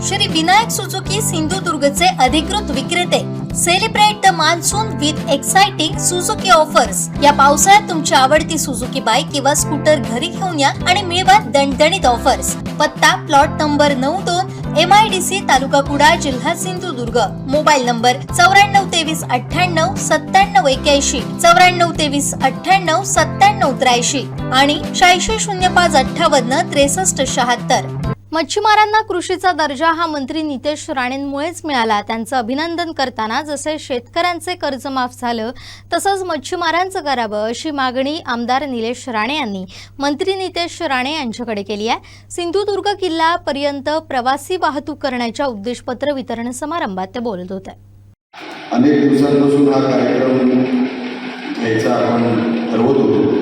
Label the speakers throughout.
Speaker 1: Shri Vinayak Suzuki सिंधुदुर्गचे अधिकृत विक्रेते. Celebrate the monsoon with exciting Suzuki offers. या पावसाळ्यात तुमची आवडती सुझुकी बाईक किंवा स्कूटर घरी घेऊन या आणि मिळवा दणदणीत ऑफर्स. पत्ता प्लॉट नंबर 92 MIDC तालुका कुडाळ जिल्हा सिंधुदुर्ग. मोबाईल नंबर 9423 98 97 81 9423 98 97 83 आणि 8605 58 63 76. मच्छीमारांना कृषीचा दर्जा हा मंत्री नितेश राणेंमुळेच मिळाला. त्यांचं अभिनंदन करताना जसे शेतकऱ्यांचे कर्ज माफ झालं तसंच मच्छीमारांचं करावं अशी मागणी आमदार निलेश राणे यांनी मंत्री नितेश राणे यांच्याकडे केली आहे. सिंधुदुर्ग किल्ला पर्यंत प्रवासी वाहतूक करण्याच्या उद्देशपत्र वितरण समारंभात ते बोलत होते.
Speaker 2: अनेक दिवसांपासून हा कार्यक्रम घ्यायचा आपण ठरवत होतो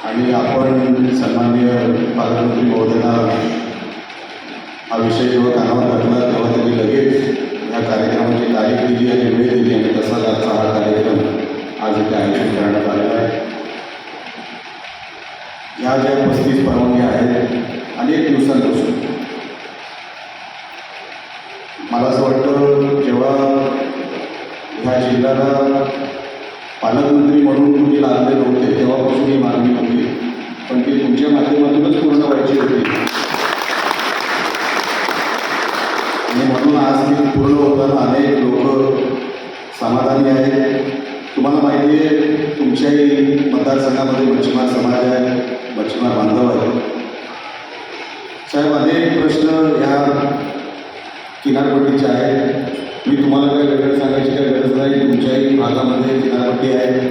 Speaker 2: आणि आपण सन्माननीय पालकमंत्री महोदयांना हा विषय जेव्हा कानावर घातला तेव्हा त्यांनी लगेच या कार्यक्रमाची तारीख दिली आणि वेळ दिली आणि तसाच आजचा हा कार्यक्रम आज इथे आयोजित करण्यात आलेला आहे. ह्या ज्या 35 परवानग्या आहेत अनेक दिवसांपासून मला असं वाटतं जेव्हा ह्या जिल्ह्याला पालकमंत्री म्हणून तुम्ही लागले नव्हते तेव्हापासून ही मागणी होती, पण ती तुमच्या माध्यमातूनच पूर्ण व्हायची होती आणि म्हणून आज ती पूर्ण होताना अनेक लोक समाधानी आहेत. तुम्हाला माहिती आहे तुमच्याही मतदारसंघामध्ये मच्छीमार समाज आहे, मच्छीमार बांधव आहे. साहेब अनेक प्रश्न ह्या किनारपट्टीचे आहेत. मी तुम्हाला काही वेगळं सांगायची काही गरज नाही. तुमच्याही भागामध्ये किनारपट्टी आहे.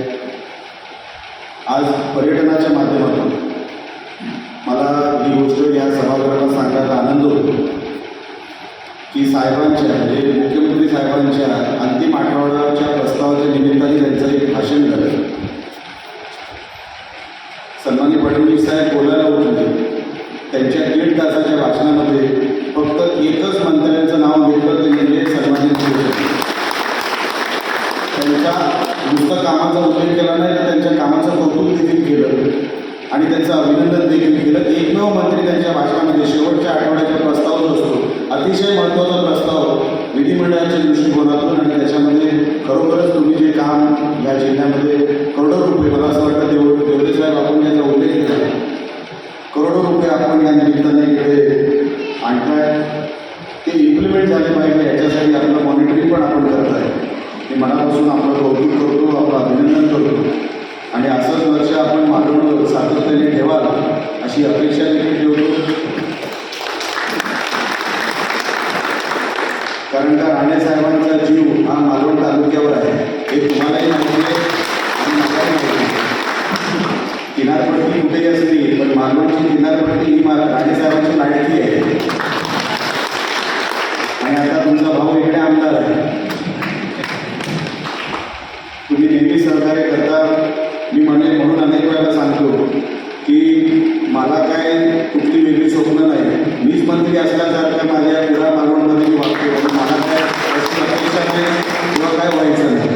Speaker 2: आज पर्यटनाच्या माध्यमातून मला ही गोष्ट या सभागृहाला सांगायला आनंद होतो की साहेबांच्या म्हणजे मुख्यमंत्री साहेबांच्या अंतिम आठवड्याच्या प्रस्तावाच्या निमित्ताने त्यांचं एक भाषण झालं. सन्माननीय फडणवीस साहेब बोलायला होते. त्यांच्या 1.5 तासाच्या भाषणामध्ये फक्त एकच मंत्र्यांचं नाव घेतलं ते म्हणजे सन्माननीय त्यांच्या नुसतं कामाचा उल्लेख केला नाही तर त्यांच्या कामाचं कौतुक देखील केलं आणि त्यांचं अभिनंदन देखील केलं. एकमेव मंत्री त्यांच्या भाषणामध्ये शेवटच्या आठवड्याचा प्रस्ताव जो असतो अतिशय महत्त्वाचा प्रस्ताव विधिमंडळाच्या दृष्टिकोनातून आणि त्याच्यामध्ये खरोखरच तुम्ही जे काम या जिल्ह्यामध्ये करोडो रुपये मला असं वाटतं देवरे साहेब आपण त्याचा उल्लेख केला करोडो रुपये आपण या निमित्ताने इकडे आणताय ते इम्प्लिमेंट झाले पाहिजे याच्यासाठी आपलं मॉनिटरिंग पण आपण करत आहे. मी मनापासून आपलं कौतुक करतो, आपलं अभिनंदन करतो आणि असंच लक्ष आपण मालवण सातत्याने ठेवाल अशी अपेक्षा देखील ठेवतो. कारण का राणेसाहेबांचा जीव हा मालवण तालुक्यावर आहे हे तुम्हालाही माहिती आहे आणि मलाही माहिती आहे. किनारपट्टी कुठेही असली पण मालवणची किनारपट्टी ही राणेसाहेबांची लाडकी आहे आणि आता तुमचा भाऊ इकडे आमदार आहे. तुम्ही नेहमी सहकार्य करता. मी म्हणून अनेक वेळेला सांगतो की मला काय कुठली वेगळी स्वप्न नाही. मीच मंत्री असल्यासारख्या माझ्या पुरा मालवणमध्ये मी वागतो. मला काय अपेक्षा नाही किंवा काय व्हायचं नाही.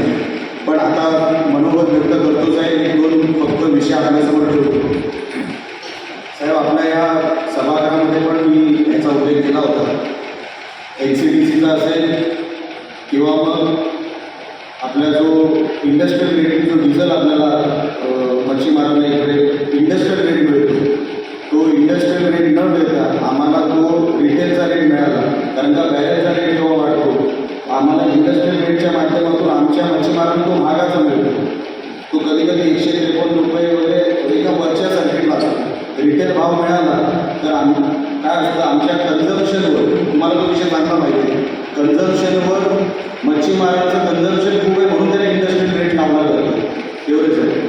Speaker 2: पण आता मनोगत व्यक्त करतोच आहे. एक 2 फक्त विषय आपल्यासमोर ठेवतो. साहेब आपल्या या सभागृहामध्ये पण मी याचा उल्लेख केला होता. NCDCचा असेल किंवा मग आपला जो इंडस्ट्रियल रेट जो डिझेल आपल्याला मच्छीमारांना इकडे इंडस्ट्रियल रेट मिळतो तो इंडस्ट्रियल रेट न मिळता आम्हाला तो रिटेलचा रेट मिळाला. कारण का बॅरेलचा रेट जेव्हा वाढतो आम्हाला इंडस्ट्रियल रेटच्या माध्यमातून आमच्या मच्छीमारांना तो महागाचा मिळतो. तो कधी कधी 153 रुपये वगैरे एका वरच्या सर्किटला असतो. रिटेल भाव मिळाला तर काय असतं आमच्या कन्झम्पशनवर तुम्हाला तो विषय चांगला माहिती आहे. कन्झम्पशनवर मच्छीमारांचं कन्झम्पशन खूप आहे म्हणून त्याला इंडस्ट्रियल रेट लावला जातो एवढेच आहे.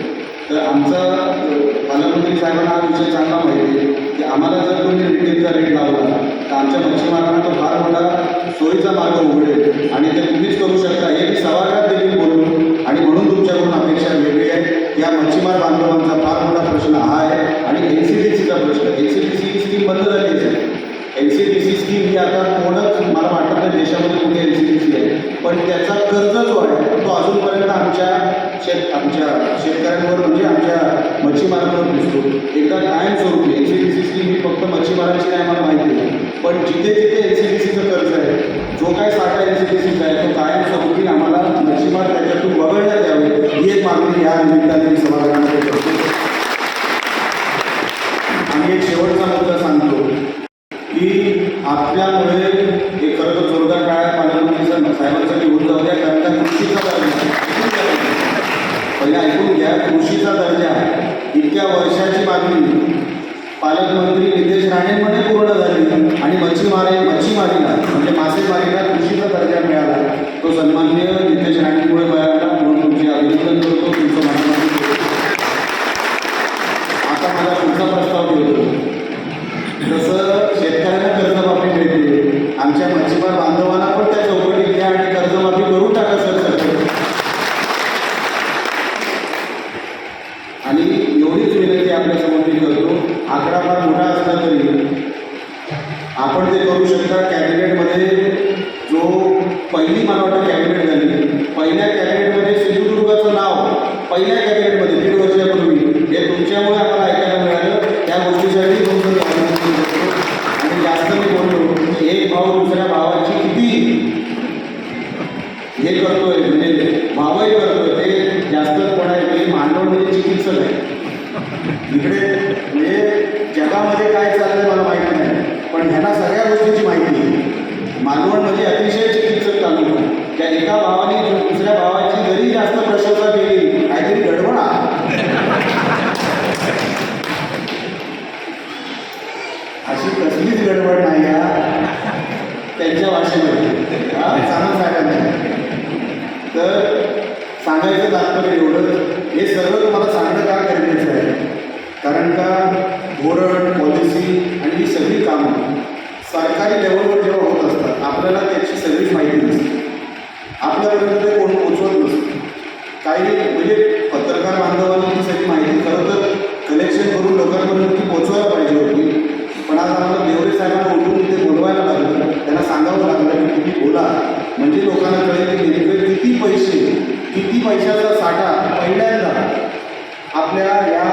Speaker 2: तर आमचा पालकमंत्री साहेबांना हा विषय चांगला माहिती आहे की आम्हाला जर तुम्ही रिटेलचा रेट लावला तर आमच्या मच्छीमारांना तो फार मोठा सोयीचा मार्ग उघडेल आणि ते तुम्हीच करू शकता हे मी सभागृहात देखील बोललो आणि म्हणून तुमच्याकडून अपेक्षा वेगळी आहे. या मच्छीमार बांधवांचा फार मोठा प्रश्न हा आहे आणि NCDCचा प्रश्न. NCDC स्कीम बंद झालीच आहे. NCDC स्कीम ही आता थोडंच मला वाटत नाही देशामध्ये कुठे NCDC आहे पण त्याचा कर्ज जो आहे तो अजूनपर्यंत आमच्या शेतकऱ्यांवर म्हणजे आमच्या मच्छीमारांवर दिसतो. एकदा कायमस्वरूपी NCDC स्कीम ही फक्त मच्छीमारांची नाही मला माहिती आहे पण जिथे जिथे NCDCचं कर्ज आहे, जो काही साठा NCDCचा आहे तो कायमस्वरूपी आम्हाला नशिबात त्याच्यातून वगळण्यात यावे ही एक मागणी या निमित्ताने मी सभागृहामध्ये करतो. आणि एक शेवटचा मुद्दा सांगतो की आपल्यामुळे हे खरं तर जोरदार काळात पालकमंत्री साहेबांसाठी होत जाऊ द्या, कारण का कृषीचा दर्जा पहिले ऐकून घ्या. कृषीचा दर्जा इतक्या वर्षाची मागणी पालकमंत्री नितेश राणेंमध्ये पूर्ण झाली आणि मच्छीमारीला म्हणजे मासेमारीला कृषीचा दर्जा मिळाला. तो सन्माननीय नितेश राणेंमुळे मिळाला, म्हणून तुमचे अभिनंदन करतो, तुमचं माध्यमातून करतो. आता मला पुढचा प्रस्ताव देतो. जसं शेतकऱ्यांना कर्जमाफी मिळते, आमच्या मच्छीमार बांधवांना पण त्या चौकटीत घ्या आणि कर्जमाफी करून टाका सरकार. आणि एवढीच विनंती आपल्यासमोर मी करतो, आकडा फार मोठा असला तरी आपण ते करू शकता. कॅबिनेटमध्ये जो पहिली मला वाटतं कॅबिनेट झाली, पहिल्या कॅबिनेटमध्ये सिंधुदुर्गाचं नाव पहिल्या कॅबिनेटमध्ये 1.5 वर्षापूर्वी हे तुमच्यामुळे आम्हाला ऐकायला मिळालं. त्या गोष्टीसाठी तुमचं मी अभिनंदन करतो. आणि जास्त मी बोललो, एक भाऊ दुसऱ्या भावाची किती हे करतोय, म्हणजे भावही करतोय, ते जास्त कोण आहे ते मानवमध्ये चिकित्सक आहे. इकडे म्हणजे जगामध्ये काय चाललंय मला माहिती नाही, पण ह्यांना सगळ्या गोष्टीची माहिती आहे. मालवणमध्ये अतिशय चिकित्सक चालू आहे. त्या एका भावाने दुसऱ्या भावाची जरी जास्त प्रशंसा केली, काहीतरी गडबड अशी कसलीच गडबड नाही का त्यांच्या भाषेमध्ये चांगलं सांगा नाही. तर सांगायचं तात्पर्य एवढं, हे सर्व तुम्हाला सांगणं का गरजेचं आहे, कारण का धोरण पॉलिसी आणि ही सगळी कामं सरकारी लेवलवर जेव्हा होत असतात आपल्याला त्याची सगळीच माहिती नसते, आपल्यापर्यंत ते कोण पोचवत नसतं. काही म्हणजे पत्रकार बांधवांनी ही सगळी माहिती खरं तर कलेक्शन करून लोकांपर्यंत ती पोचवायला पाहिजे होती. पण आज आम्हाला देवरे साहेबांना उठून तिथे बोलवायला लागलं, त्यांना सांगावं लागलं की तुम्ही बोला, म्हणजे लोकांना कळेल की नेमके किती पैशाचा साठा पहिल्यांदा आपल्या या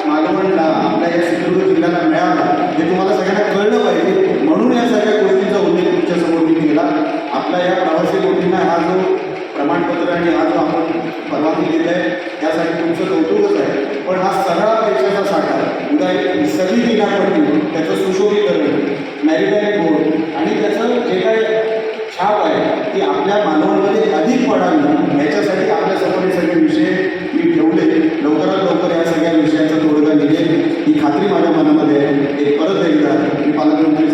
Speaker 2: मालवणला, आपल्या या सिंधुदुर्ग जिल्ह्याला मिळाला हे तुम्हाला सगळ्यांना कळलं पाहिजे. म्हणून या सगळ्या गोष्टींचा उल्लेख तुमच्यासमोर मी केला. आपल्या या प्रवासी गोष्टींना हा जो प्रमाणपत्र आणि हा जो आपण परवानगी दिली आहे त्यासाठी तुमचं कौतुकच आहे. पण हा सगळा पैशाचा साठा उद्या ही सगळी किनारपट्टी, त्याचं सुशोभीकरण, मॅरिटाईम बोर्ड आणि त्याचं जे काय छाप आहे ती आपल्या मालवणमध्ये अधिक पडावी याच्यासाठी आपल्यासमोर हे सगळे विषय मी ठेवले. लवकरात लवकर या सगळ्या विषयांचा तोडगा निघेल ही खात्री माझ्या मनामध्ये आहे. एक परत एकदा मी पालकमंत्री